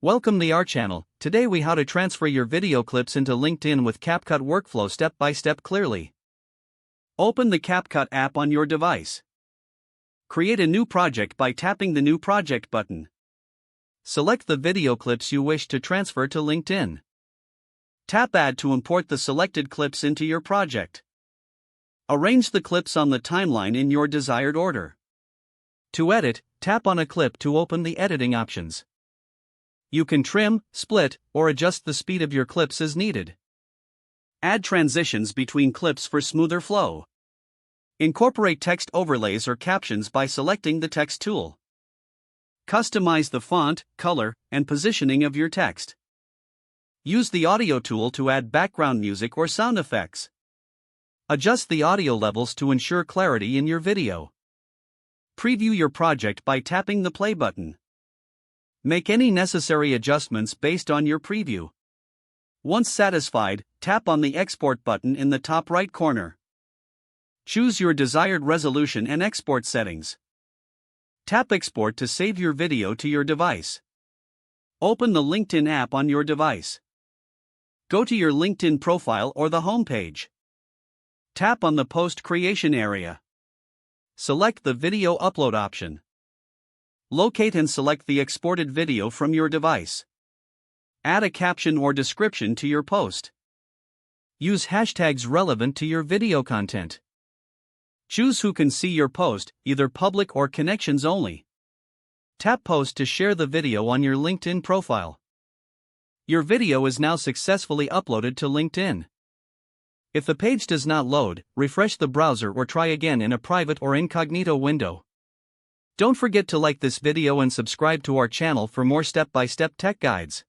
Welcome to our channel. Today we how to transfer your video clips into LinkedIn with CapCut workflow step by step clearly. Open the CapCut app on your device. Create a new project by tapping the New Project button. Select the video clips you wish to transfer to LinkedIn. Tap Add to import the selected clips into your project. Arrange the clips on the timeline in your desired order. To edit, tap on a clip to open the editing options. You can trim, split, or adjust the speed of your clips as needed. Add transitions between clips for smoother flow. Incorporate text overlays or captions by selecting the text tool. Customize the font, color, and positioning of your text. Use the audio tool to add background music or sound effects. Adjust the audio levels to ensure clarity in your video. Preview your project by tapping the play button. Make any necessary adjustments based on your preview. Once satisfied, tap on the Export button in the top right corner. Choose your desired resolution and export settings. Tap Export to save your video to your device. Open the LinkedIn app on your device. Go to your LinkedIn profile or the home page. Tap on the Post Creation area. Select the Video Upload option. Locate and select the exported video from your device. Add a caption or description to your post. Use hashtags relevant to your video content. Choose who can see your post, either public or connections only. Tap Post to share the video on your LinkedIn profile. Your video is now successfully uploaded to LinkedIn. If the page does not load, refresh the browser or try again in a private or incognito window. Don't forget to like this video and subscribe to our channel for more step-by-step tech guides.